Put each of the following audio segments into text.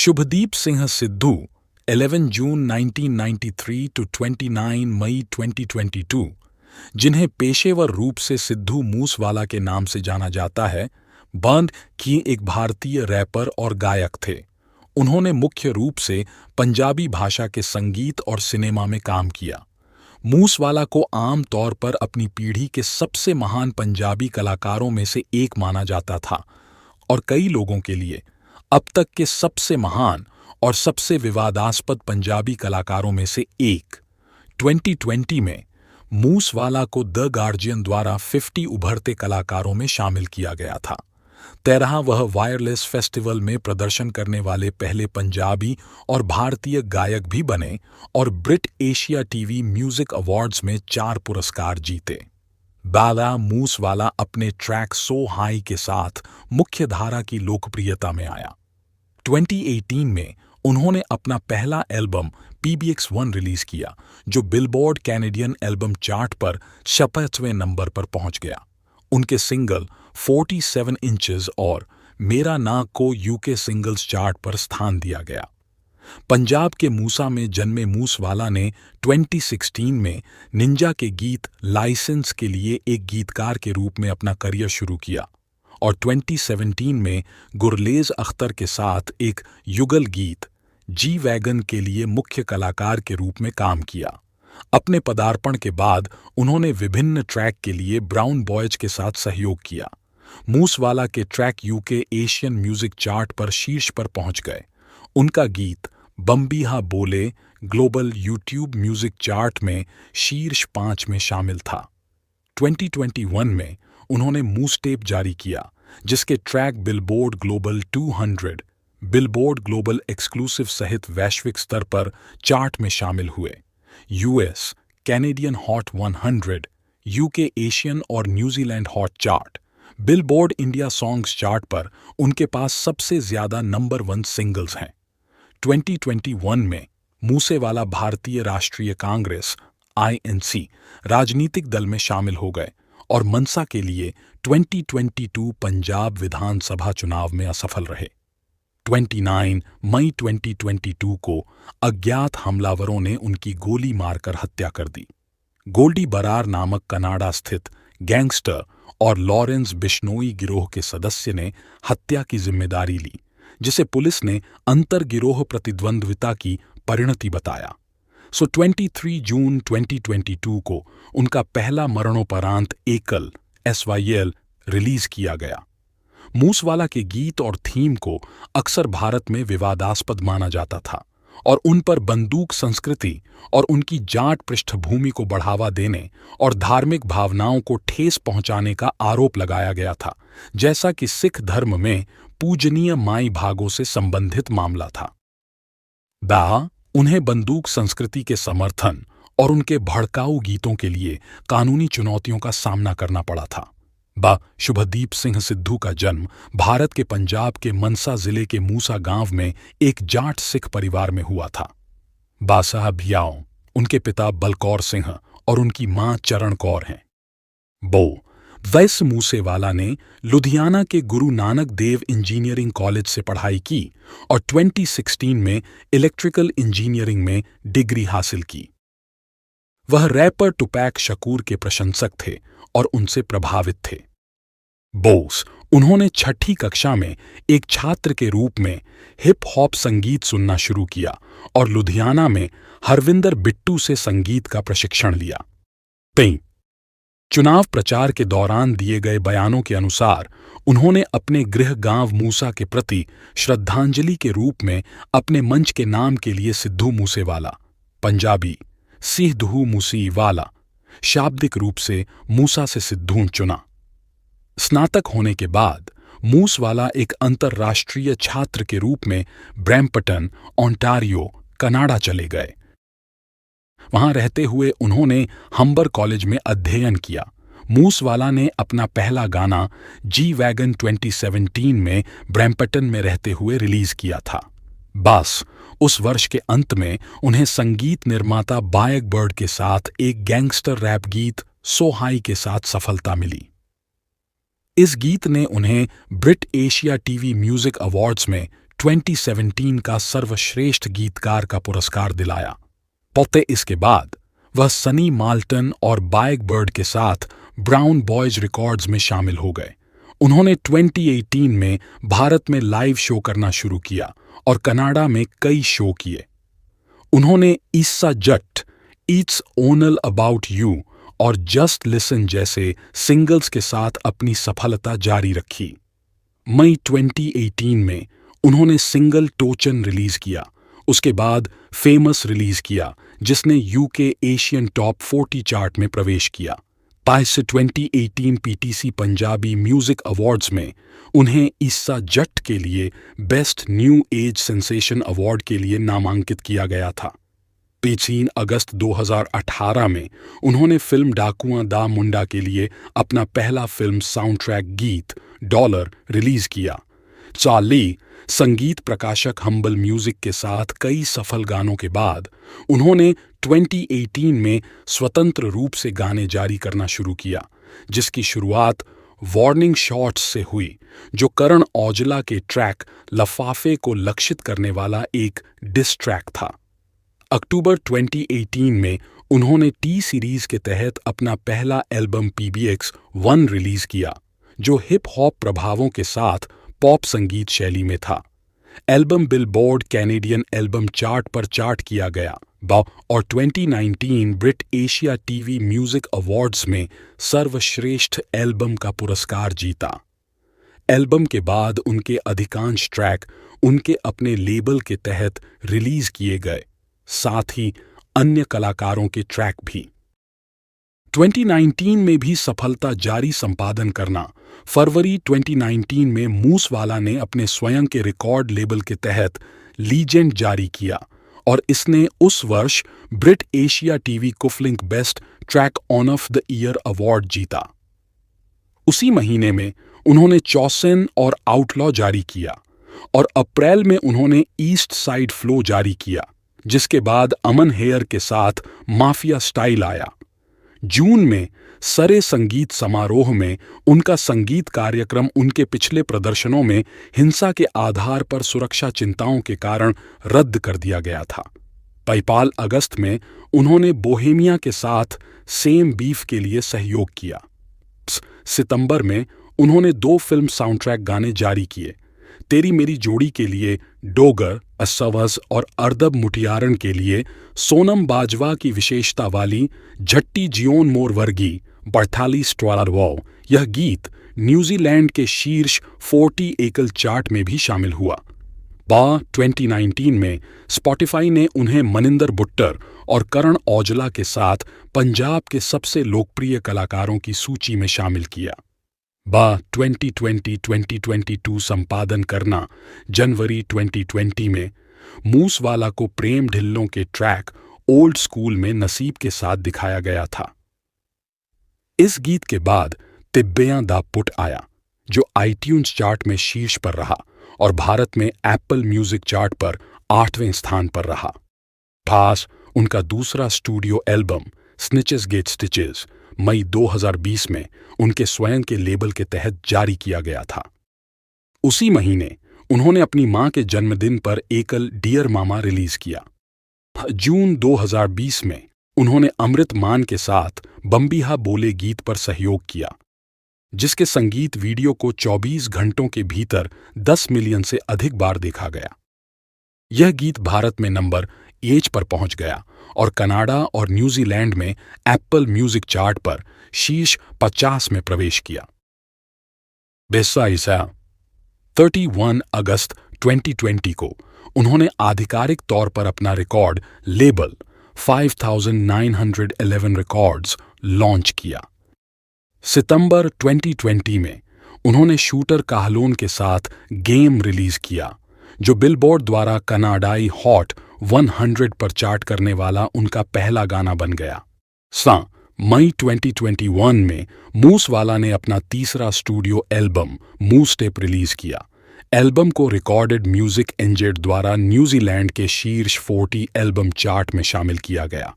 शुभदीप सिंह सिद्धू 11 जून 1993 to 29 मई 2022, जिन्हें पेशेवर रूप से सिद्धू मूसवाला के नाम से जाना जाता है, बर्न की एक भारतीय रैपर और गायक थे। उन्होंने मुख्य रूप से पंजाबी भाषा के संगीत और सिनेमा में काम किया। मूसवाला को आम तौर पर अपनी पीढ़ी के सबसे महान पंजाबी कलाकारों में से एक माना जाता था और कई लोगों के लिए अब तक के सबसे महान और सबसे विवादास्पद पंजाबी कलाकारों में से एक। 2020 में मूसवाला को द गार्जियन द्वारा 50 उभरते कलाकारों में शामिल किया गया था। 13 वह वायरलेस फेस्टिवल में प्रदर्शन करने वाले पहले पंजाबी और भारतीय गायक भी बने और ब्रिट एशिया टीवी म्यूजिक अवार्ड्स में 4 पुरस्कार जीते। बाला मूसवाला अपने ट्रैक सो हाई के साथ मुख्य धारा की लोकप्रियता में आया। 2018 में उन्होंने अपना पहला एल्बम PBX1 रिलीज किया, जो बिलबोर्ड कैनेडियन एल्बम चार्ट पर 56वें नंबर पर पहुंच गया। उनके सिंगल 47 इंचेस और मेरा ना को यूके सिंगल्स चार्ट पर स्थान दिया गया। पंजाब के मूसा में जन्मे मूसवाला ने 2016 में निंजा के गीत लाइसेंस के लिए एक गीतकार के रूप में अपना करियर शुरू किया और 2017 में गुरलेज अख्तर के साथ एक युगल गीत जी वैगन के लिए मुख्य कलाकार के रूप में काम किया। अपने पदार्पण के बाद उन्होंने विभिन्न ट्रैक के लिए ब्राउन बॉयज के साथ सहयोग किया। मूसवाला के track UK Asian music chart पर शीर्ष पर पहुंच गए। उनका गीत बम्बीहा बोले ग्लोबल यूट्यूब म्यूजिक चार्ट में शीर्ष 5 में शामिल था। 2021 में उन्होंने मूसटेप जारी किया, जिसके track Billboard Global 200, Billboard Global exclusive सहित वैश्विक स्तर पर चार्ट में शामिल हुए। US, Canadian hot 100, UK Asian और New Zealand hot chart, Billboard India songs chart पर उनके पास सबसे ज्यादा नंबर 1 सिंगल्स हैं। 2021 में मूसेवाला भारतीय राष्ट्रीय कांग्रेस INC राजनीतिक दल में शामिल हो गए और मनसा के लिए 2022 पंजाब विधानसभा चुनाव में असफल रहे। 29 मई 2022 को अज्ञात हमलावरों ने उनकी गोली मारकर हत्या कर दी। गोल्डी बरार नामक कनाडा स्थित गैंगस्टर और लॉरेंस बिश्नोई गिरोह के सदस्य ने हत्या की जिम्मेदारी ली, जिसे पुलिस ने अंतर गिरोह प्रतिद्वंद्विता की परिणति बताया। 23 जून 2022 को उनका पहला मरणोपरांत एकल SYL रिलीज किया गया। मूसवाला के गीत और थीम को अक्सर भारत में विवादास्पद माना जाता था और उन पर बंदूक संस्कृति और उनकी जाट पृष्ठभूमि को बढ़ावा देने और धार्मिक भावनाओं को ठेस पहुंचाने का आरोप लगाया गया था, जैसा कि सिख धर्म में पूजनीय माई भागों से संबंधित मामला था। उन्हें बंदूक संस्कृति के समर्थन और उनके भड़काऊ गीतों के लिए कानूनी चुनौतियों का सामना करना पड़ा था। शुभदीप सिंह सिद्धू का जन्म भारत के पंजाब के मनसा जिले के मूसा गांव में एक जाट सिख परिवार में हुआ था। साहब याओ, उनके पिता बलकौर सिंह और उनकी मां चरण कौर हैं। वैस मूसेवाला ने लुधियाना के गुरु नानक देव इंजीनियरिंग कॉलेज से पढ़ाई की और 2016 में इलेक्ट्रिकल इंजीनियरिंग में डिग्री हासिल की। वह रैपर टुपैक शकूर के प्रशंसक थे और उनसे प्रभावित थे। उन्होंने 6ठी कक्षा में एक छात्र के रूप में हिप हॉप संगीत सुनना शुरू किया और लुधियाना में हरविंदर बिट्टू से संगीत का प्रशिक्षण लिया। चुनाव प्रचार के दौरान दिए गए बयानों के अनुसार उन्होंने अपने गृह गांव मूसा के प्रति श्रद्धांजलि के रूप में अपने मंच के नाम के लिए सिद्धू मूसेवाला, पंजाबी सिद्धू मूसीवाला, शाब्दिक रूप से मूसा से सिद्धू चुना। स्नातक होने के बाद मूसवाला एक अंतर्राष्ट्रीय छात्र के रूप में ब्रैम्पटन, ओंटारियो, कनाडा चले गए। वहां रहते हुए उन्होंने हम्बर कॉलेज में अध्ययन किया। मूसवाला ने अपना पहला गाना जी वैगन 2017 में ब्रैम्पटन में रहते हुए रिलीज किया था। उस वर्ष के अंत में उन्हें संगीत निर्माता बायक बर्ड के साथ एक गैंगस्टर रैप गीत सो हाई के साथ सफलता मिली। इस गीत ने उन्हें ब्रिट एशिया टीवी म्यूजिक अवार्ड्स में 2017 का सर्वश्रेष्ठ गीतकार का पुरस्कार दिलाया। पौते इसके बाद वह सनी माल्टन और बाइग बर्ड के साथ ब्राउन बॉयज रिकॉर्ड्स में शामिल हो गए। उन्होंने 2018 में भारत में लाइव शो करना शुरू किया और कनाडा में कई शो किए। उन्होंने ईसा जट, इट्स ओनल अबाउट यू और जस्ट लिसन जैसे सिंगल्स के साथ अपनी सफलता जारी रखी। मई 2018 में उन्होंने सिंगल टोचन रिलीज किया। उसके बाद फेमस रिलीज किया, जिसने यूके एशियन टॉप 40 चार्ट में प्रवेश किया। 2018 पीटीसी पंजाबी म्यूजिक अवार्ड्स में उन्हें ईसा जट के लिए best new age sensation award के लिए नामांकित किया गया था। 3 अगस्त 2018 में उन्होंने फिल्म डाकुआं दा मुंडा के लिए अपना पहला फिल्म साउंड ट्रैक गीत डॉलर रिलीज किया। चार्ली संगीत प्रकाशक हम्बल म्यूजिक के साथ कई सफल गानों के बाद उन्होंने 2018 में स्वतंत्र रूप से गाने जारी करना शुरू किया, जिसकी शुरुआत वार्निंग शॉट्स से हुई, जो करण औजला के ट्रैक लफाफे को लक्षित करने वाला एक डिस ट्रैक था। अक्टूबर 2018 में उन्होंने टी सीरीज के तहत अपना पहला एल्बम PBX 1 रिलीज किया, जो हिप हॉप प्रभावों के साथ पॉप संगीत शैली में था। Album billboard Canadian album chart पर चार्ट किया गया और 2019 ब्रिट एशिया टीवी म्यूजिक अवार्ड्स में सर्वश्रेष्ठ एल्बम का पुरस्कार जीता। एल्बम के बाद उनके अधिकांश ट्रैक उनके अपने लेबल के तहत रिलीज किए गए, साथ ही अन्य कलाकारों के ट्रैक भी। 2019 में भी सफलता जारी संपादन करना। फरवरी 2019 में मूसवाला ने अपने स्वयं के रिकॉर्ड लेबल के तहत लीजेंड जारी किया और इसने उस वर्ष Brit Asia TV Kuflink best track on of the year award जीता। उसी महीने में उन्होंने चौसिन और आउटलॉ जारी किया और अप्रैल में उन्होंने ईस्ट साइड फ्लो जारी किया, जिसके बाद अमन हेयर के साथ माफिया स्टाइल आया। जून में सरे संगीत समारोह में उनका संगीत कार्यक्रम उनके पिछले प्रदर्शनों में हिंसा के आधार पर सुरक्षा चिंताओं के कारण रद्द कर दिया गया था। पेपाल अगस्त में उन्होंने बोहेमिया के साथ सेम बीफ के लिए सहयोग किया। सितंबर में उन्होंने 2 फिल्म साउंडट्रैक गाने जारी किए, तेरी मेरी जोड़ी के लिए डोगर असवज और अर्दब मुटियारन के लिए सोनम बाजवा की विशेषता वाली झट्टी जियोन मोर वर्गी बर्थाली स्ट्वालारवो। यह गीत न्यूजीलैंड के शीर्ष 40 एकल चार्ट में भी शामिल हुआ। 2019 में स्पॉटिफाई ने उन्हें मनिंदर बुट्टर और करण औजला के साथ पंजाब के सबसे लोकप्रिय कलाकारों की सूची में शामिल किया। 2020-2022 संपादन करना। जनवरी 2020 में मूसवाला को प्रेम ढिल्लों के ट्रैक ओल्ड स्कूल में नसीब के साथ दिखाया गया था। इस गीत के बाद तिब्बेयां दा पुट आया, जो आईट्यून्स चार्ट में शीर्ष पर रहा और भारत में एप्पल म्यूजिक चार्ट पर 8वें स्थान पर रहा। पास उनका दूसरा स्टूडियो एल्बम स्निचेस गेट स्टिचेस मई 2020 में उनके स्वयं के लेबल के तहत जारी किया गया था। उसी महीने उन्होंने अपनी मां के जन्मदिन पर एकल डियर मामा रिलीज किया। जून 2020 में उन्होंने अमृत मान के साथ बम्बिहा बोले गीत पर सहयोग किया, जिसके संगीत वीडियो को 24 घंटों के भीतर 10 मिलियन से अधिक बार देखा गया। यह गीत भारत में नंबर 1 पर पहुंच गया और कनाडा और न्यूजीलैंड में एप्पल म्यूजिक चार्ट पर शीर्ष 50 में प्रवेश किया। 31 अगस्त 2020 को उन्होंने आधिकारिक तौर पर अपना रिकॉर्ड लेबल 5911 रिकॉर्ड्स लॉन्च किया। सितंबर 2020 में उन्होंने शूटर काहलोन के साथ गेम रिलीज किया, जो बिलबोर्ड द्वारा कनाडाई हॉट 100 पर चार्ट करने वाला उनका पहला गाना बन गया। मई 2021 में मूसवाला ने अपना तीसरा स्टूडियो एल्बम मूस टेप रिलीज किया। एल्बम को रिकॉर्डेड म्यूजिक एंजेड द्वारा न्यूजीलैंड के शीर्ष 40 एल्बम चार्ट में शामिल किया गया।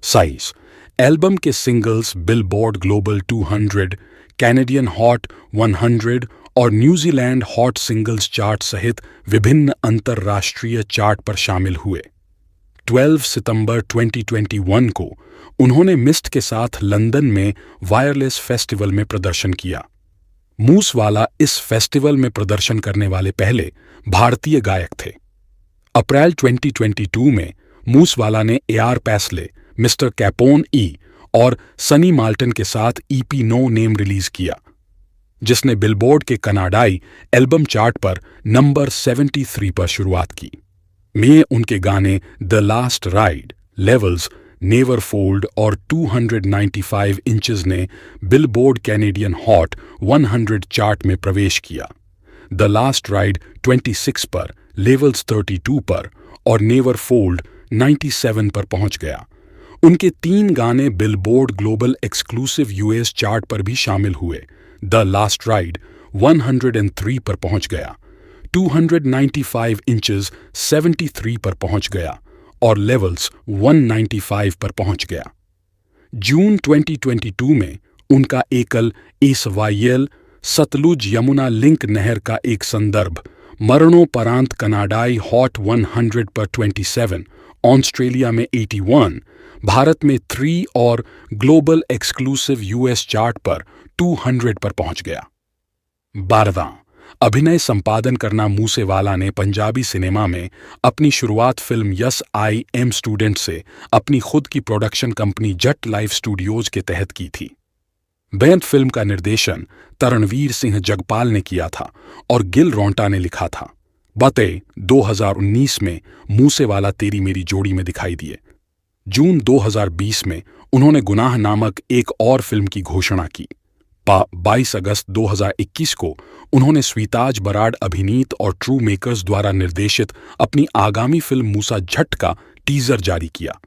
साइज एल्बम के singles billboard Global 200, Canadian hot 100 और न्यूजीलैंड हॉट सिंगल्स चार्ट सहित विभिन्न अंतर्राष्ट्रीय चार्ट पर शामिल हुए। 12 सितंबर 2021 को उन्होंने मिस्ट के साथ लंदन में वायरलेस फेस्टिवल में प्रदर्शन किया। मूसवाला इस फेस्टिवल में प्रदर्शन करने वाले पहले भारतीय गायक थे। अप्रैल 2022 में मूसवाला ने एआर पैसले, मिस्टर कैपोन ई और सनी माल्टन के साथ ईपी नो नेम रिलीज किया, जिसने बिलबोर्ड के कनाडाई एल्बम चार्ट पर नंबर 73 पर शुरुआत की। में उनके गाने the last ride, levels, never fold और 295 इंचेस ने बिलबोर्ड कैनेडियन हॉट 100 चार्ट में प्रवेश किया। द लास्ट राइड 26 पर, लेवल्स 32 पर और नेवर फोल्ड 97 पर पहुंच गया। उनके 3 गाने billboard Global exclusive US chart पर भी शामिल हुए। द लास्ट राइड 103 पर पहुंच गया, 295 इंचेस 73 पर पहुंच गया और लेवल्स 195 पर पहुंच गया। जून 2022 में उनका एकल एसवाईएल सतलुज यमुना लिंक नहर का एक संदर्भ मरणोपरांत कनाडाई हॉट 100 पर 27, ऑस्ट्रेलिया में 81, भारत में 3 और ग्लोबल एक्सक्लूसिव यूएस चार्ट पर 200 पर पहुंच गया। 12वां, अभिनय संपादन करना मूसेवाला ने पंजाबी सिनेमा में अपनी शुरुआत film yes I am student से अपनी खुद की प्रोडक्शन कंपनी जट लाइफ स्टूडियोज के तहत की थी। बेंत फिल्म का निर्देशन तरणवीर सिंह जगपाल ने किया था और गिल रोंटा ने लिखा था। बते 2019 में मूसेवाला तेरी मेरी जोड़ी में दिखाई दिए। जून 2020 में उन्होंने गुनाह नामक एक और फिल्म की घोषणा की। 22 अगस्त 2021 को उन्होंने स्वीताज बराड अभिनीत और ट्रू मेकर्स द्वारा निर्देशित अपनी आगामी फिल्म मूसा झट का टीजर जारी किया।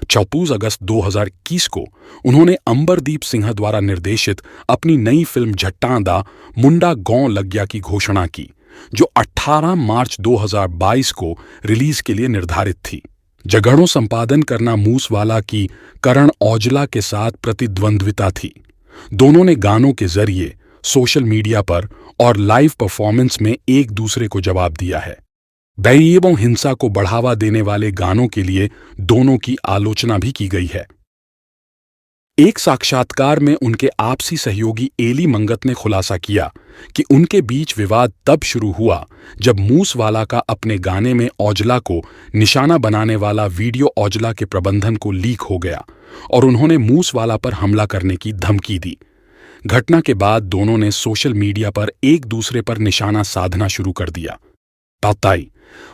24 अगस्त 2021 को उन्होंने अंबरदीप सिंह द्वारा निर्देशित अपनी नई फिल्म झट्टां दा मुंडा गौं लग्या की घोषणा की, जो 18 मार्च 2022 को रिलीज के लिए निर्धारित थी। जगड़ों संपादन करना मूसवाला की करण औजला के साथ प्रतिद्वंद्विता थी। दोनों ने गानों के जरिए सोशल मीडिया पर और लाइव परफॉर्मेंस में एक दूसरे को जवाब दिया है। बैरिएबों हिंसा को बढ़ावा देने वाले गानों के लिए दोनों की आलोचना भी की गई है। एक साक्षात्कार में उनके आपसी सहयोगी एली मंगत ने खुलासा किया कि उनके बीच विवाद तब शुरू हुआ जब मूसवाला का अपने गाने में औजला को निशाना बनाने वाला वीडियो औजला के प्रबंधन को लीक हो गया और उन्होंने मूसवाला पर हमला करने की धमकी दी। घटना के बाद दोनों ने सोशल मीडिया पर एक दूसरे पर निशाना साधना शुरू कर दिया।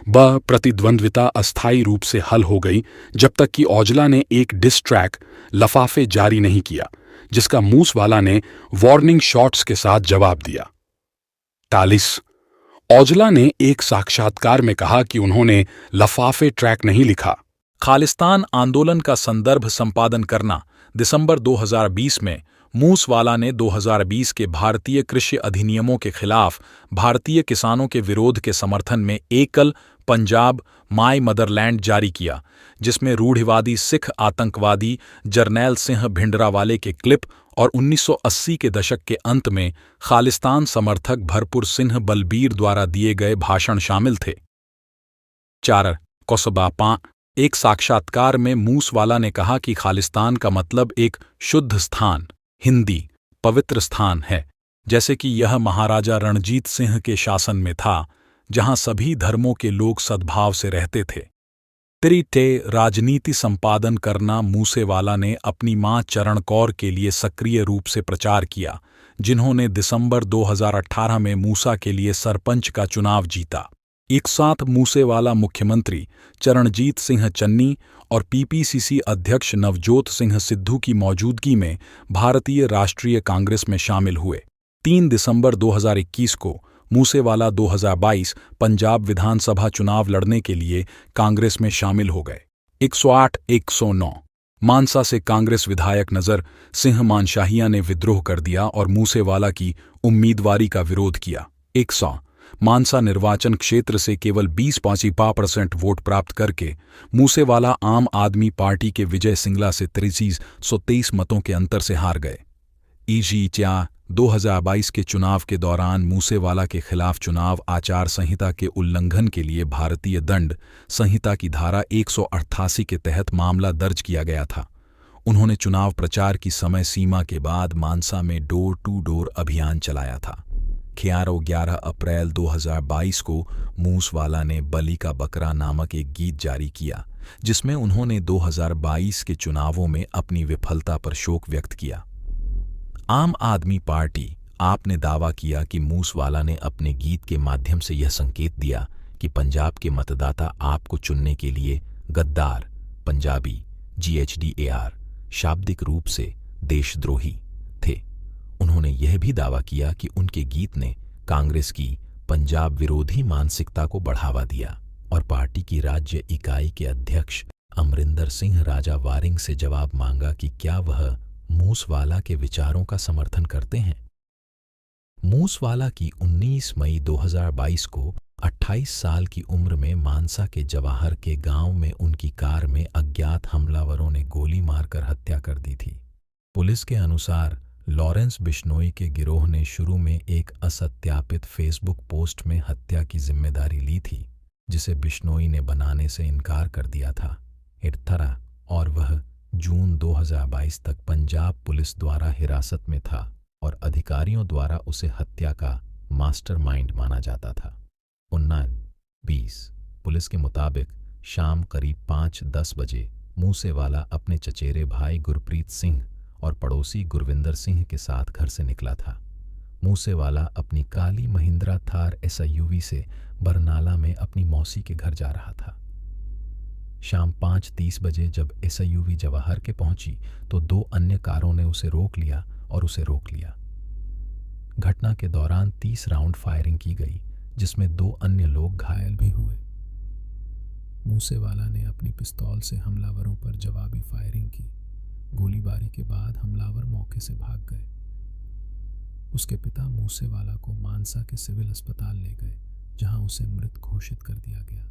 प्रतिद्वंद्विता अस्थायी रूप से हल हो गई जब तक कि औजला ने एक डिस ट्रैक लफाफे जारी नहीं किया, जिसका मूसवाला ने वार्निंग शॉट्स के साथ जवाब दिया। 40 औजला ने एक साक्षात्कार में कहा कि उन्होंने लफाफे ट्रैक नहीं लिखा। खालिस्तान आंदोलन का संदर्भ संपादन करना। दिसंबर 2020 में मूसवाला ने 2020 के भारतीय कृषि अधिनियमों के खिलाफ भारतीय किसानों के विरोध के समर्थन में एकल पंजाब माय मदरलैंड जारी किया, जिसमें रूढ़िवादी सिख आतंकवादी जरनैल सिंह भिंडरावाले के क्लिप और 1980 के दशक के अंत में खालिस्तान समर्थक भरपूर सिंह बलबीर द्वारा दिए गए भाषण शामिल थे। 4 कोसबा एक साक्षात्कार में मूसवाला ने कहा कि खालिस्तान का मतलब एक शुद्ध स्थान, हिंदी पवित्र स्थान है, जैसे कि यह महाराजा रणजीत सिंह के शासन में था, जहां सभी धर्मों के लोग सद्भाव से रहते थे। राजनीति संपादन करना मूसेवाला ने अपनी मां चरण कौर के लिए सक्रिय रूप से प्रचार किया, जिन्होंने दिसंबर 2018 में मूसा के लिए सरपंच का चुनाव जीता। एक साथ मूसेवाला मुख्यमंत्री चरणजीत सिंह चन्नी और पीपीसीसी अध्यक्ष नवजोत सिंह सिद्धू की मौजूदगी में भारतीय राष्ट्रीय कांग्रेस में शामिल हुए। 3 दिसंबर 2021 को मूसेवाला 2022 पंजाब विधानसभा चुनाव लड़ने के लिए कांग्रेस में शामिल हो गए। 108-109 मानसा से कांग्रेस विधायक नजर सिंह मानशाहिया ने विद्रोह कर दिया और मूसेवाला की उम्मीदवारी का विरोध किया। 100 मानसा निर्वाचन क्षेत्र से केवल 20% वोट प्राप्त करके मूसेवाला आम आदमी पार्टी के विजय सिंगला से 2323 मतों के अंतर से हार गए। 2022 के चुनाव के दौरान मूसेवाला के खिलाफ चुनाव आचार संहिता के उल्लंघन के लिए भारतीय दंड संहिता की धारा 188 के तहत मामला दर्ज किया गया था। उन्होंने चुनाव प्रचार की समय सीमा के बाद मानसा में डोर टू डोर अभियान चलाया था। 11 अप्रैल 2022 को मूसवाला ने बली का बकरा नामक एक गीत जारी किया, जिसमें उन्होंने 2022 के चुनावों में अपनी विफलता पर शोक व्यक्त किया। आम आदमी पार्टी आप ने दावा किया कि मूसवाला ने अपने गीत के माध्यम से यह संकेत दिया कि पंजाब के मतदाता आपको चुनने के लिए गद्दार, पंजाबी, GHDAR शाब्दिक रूप से देशद्रोही थे। उन्होंने यह भी दावा किया कि उनके गीत ने कांग्रेस की पंजाब विरोधी मानसिकता को बढ़ावा दिया और पार्टी की राज्य इकाई के अध्यक्ष अमरिंदर सिंह राजा वारिंग से जवाब मांगा कि क्या वह मूसवाला के विचारों का समर्थन करते हैं। मूसवाला की 19 मई 2022 को 28 साल की उम्र में मानसा के जवाहर के गांव में उनकी कार में अज्ञात हमलावरों ने गोली मारकर हत्या कर दी थी। पुलिस के अनुसार लॉरेंस बिश्नोई के गिरोह ने शुरू में एक असत्यापित फेसबुक पोस्ट में हत्या की जिम्मेदारी ली थी, जिसे बिश्नोई ने बनाने से इनकार कर दिया था। इटथरा और वह जून 2022 तक पंजाब पुलिस द्वारा हिरासत में था और अधिकारियों द्वारा उसे हत्या का मास्टरमाइंड माना जाता था। 19-20 पुलिस के मुताबिक शाम करीब 5-10 बजे मूसेवाला अपने चचेरे भाई गुरप्रीत सिंह और पड़ोसी गुरविंदर सिंह के साथ घर से निकला था। मूसेवाला अपनी काली महिंद्रा थार SUV से बरनाला में अपनी मौसी के घर जा रहा था। शाम 5:30 बजे जब SUV जवाहर के पहुंची तो 2 अन्य कारों ने उसे रोक लिया और उसे रोक लिया। घटना के दौरान 30 राउंड फायरिंग की गई, जिसमें 2 अन्य लोग घायल भी हुए। मूसेवाला ने अपनी पिस्तौल से हमलावरों पर जवाबी फायरिंग की। गोलीबारी के बाद हमलावर मौके से भाग गए। उसके पिता मूसेवाला को मानसा के सिविल अस्पताल ले गए, जहां उसे मृत घोषित कर दिया गया।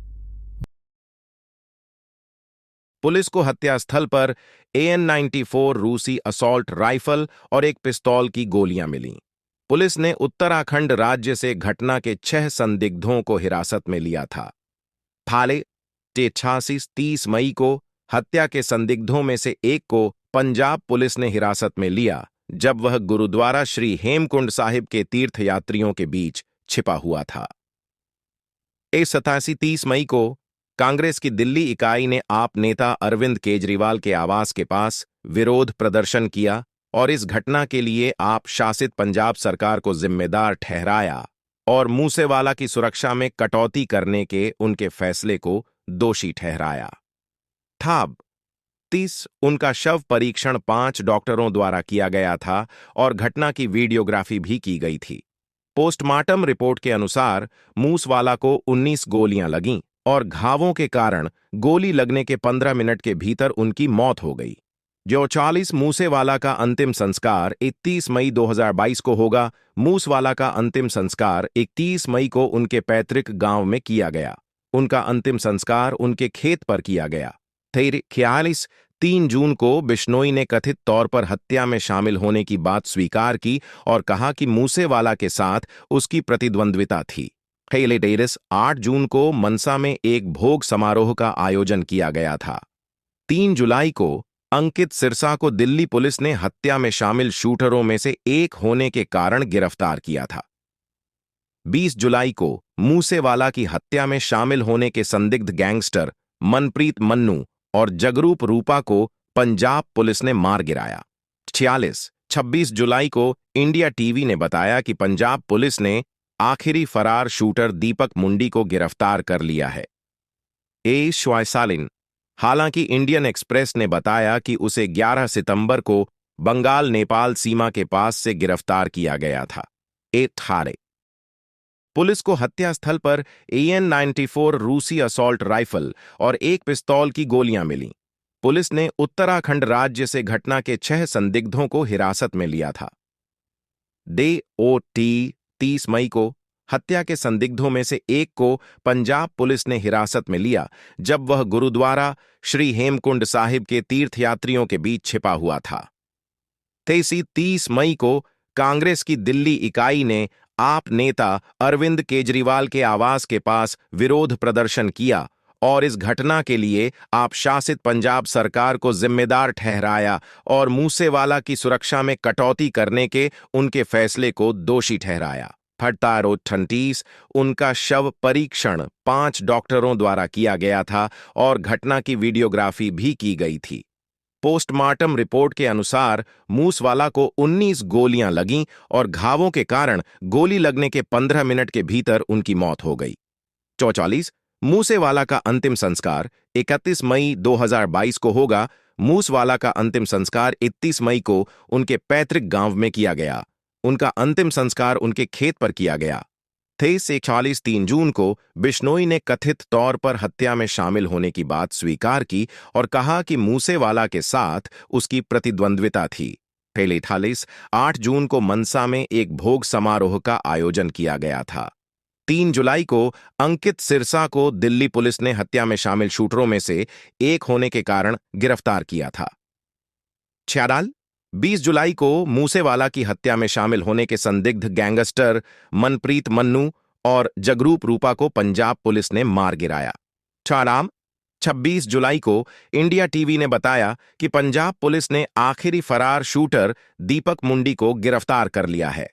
पुलिस को हत्यास्थल पर AN-94 रूसी असॉल्ट राइफल और एक पिस्तौल की गोलियां मिलीं। पुलिस ने उत्तराखंड राज्य से घटना के 6 संदिग्धों को हिरासत में लिया था। थाले 30 मई को हत्या के संदिग्धों में से एक को पंजाब पुलिस ने हिरासत में लिया, जब वह गुरुद्वारा श्री हेमकुंड साहिब के तीर्थयात्रियों के बीच छिपा हुआ था। 30 मई को कांग्रेस की दिल्ली इकाई ने आप नेता अरविंद केजरीवाल के आवास के पास विरोध प्रदर्शन किया और इस घटना के लिए आप शासित पंजाब सरकार को जिम्मेदार ठहराया और मूसेवाला की सुरक्षा में कटौती करने के उनके फैसले को दोषी ठहराया। थाब 30 उनका शव परीक्षण 5 डॉक्टरों द्वारा किया गया था और घटना की वीडियोग्राफी भी की गई थी। पोस्टमार्टम रिपोर्ट के अनुसार मूसवाला को 19 गोलियां लगीं और घावों के कारण गोली लगने के 15 मिनट के भीतर उनकी मौत हो गई। जो 40 मूसेवाला का अंतिम संस्कार 31 मई 2022 को होगा। मूसवाला का अंतिम संस्कार 31 मई को उनके पैतृक गांव में किया गया। उनका अंतिम संस्कार उनके खेत पर किया गया। 3 जून को बिश्नोई ने कथित तौर पर हत्या में शामिल होने की बात स्वीकार की और कहा कि मूसेवाला के साथ उसकी प्रतिद्वंद्विता थी। 8 जून को मनसा में एक भोग समारोह का आयोजन किया गया था। 3 जुलाई को अंकित सिरसा को दिल्ली पुलिस ने हत्या में शामिल शूटरों में से एक होने के कारण गिरफ्तार किया था। 20 जुलाई को मूसेवाला की हत्या में शामिल होने के संदिग्ध गैंगस्टर मनप्रीत मन्नू और जगरूप रूपा को पंजाब पुलिस ने मार गिराया। 26 जुलाई को इंडिया टीवी ने बताया कि पंजाब पुलिस ने आखिरी फरार शूटर दीपक मुंडी को गिरफ्तार कर लिया है। हालांकि इंडियन एक्सप्रेस ने बताया कि उसे 11 सितंबर को बंगाल नेपाल सीमा के पास से गिरफ्तार किया गया था। पुलिस को हत्यास्थल पर AN-94 रूसी असॉल्ट राइफल और एक पिस्तौल की गोलियां मिलीं। पुलिस ने उत्तराखंड राज्य से घटना के 6 संदिग्धों को हिरासत में लिया था। 30 मई को हत्या के संदिग्धों में से एक को पंजाब पुलिस ने हिरासत में लिया, जब वह गुरुद्वारा श्री हेमकुंड साहिब के तीर्थयात्रियों के बीच छिपा हुआ था। 30 मई को कांग्रेस की दिल्ली इकाई ने आप नेता अरविंद केजरीवाल के आवास के पास विरोध प्रदर्शन किया और इस घटना के लिए आप शासित पंजाब सरकार को जिम्मेदार ठहराया और मूसेवाला की सुरक्षा में कटौती करने के उनके फैसले को दोषी ठहराया। फटतारो 38 उनका शव परीक्षण 5 डॉक्टरों द्वारा किया गया था और घटना की वीडियोग्राफी भी की गई थी। पोस्टमार्टम रिपोर्ट के अनुसार मूसवाला को 19 गोलियां लगीं और घावों के कारण गोली लगने के 15 मिनट के भीतर उनकी मौत हो गई। 44 मूसेवाला का अंतिम संस्कार 31 मई 2022 को होगा। मूसवाला का अंतिम संस्कार 31 मई को उनके पैतृक गांव में किया गया। उनका अंतिम संस्कार उनके खेत पर किया गया। 3 जून को बिश्नोई ने कथित तौर पर हत्या में शामिल होने की बात स्वीकार की और कहा कि मूसेवाला के साथ उसकी प्रतिद्वंद्विता थी। 8 जून को मनसा में एक भोग समारोह का आयोजन किया गया था। 3 जुलाई को अंकित सिरसा को दिल्ली पुलिस ने हत्या में शामिल शूटरों में से एक होने के कारण गिरफ्तार किया था। 20 जुलाई को मूसेवाला की हत्या में शामिल होने के संदिग्ध गैंगस्टर मनप्रीत मन्नू और जगरूप रूपा को पंजाब पुलिस ने मार गिराया। 26 जुलाई को इंडिया टीवी ने बताया कि पंजाब पुलिस ने आखिरी फरार शूटर दीपक मुंडी को गिरफ्तार कर लिया है।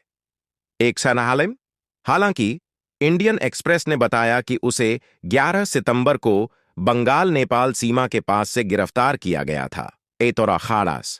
हालांकि इंडियन एक्सप्रेस ने बताया कि उसे 11 सितंबर को बंगाल नेपाल सीमा के पास से गिरफ्तार किया गया था। एतोरा खाड़ास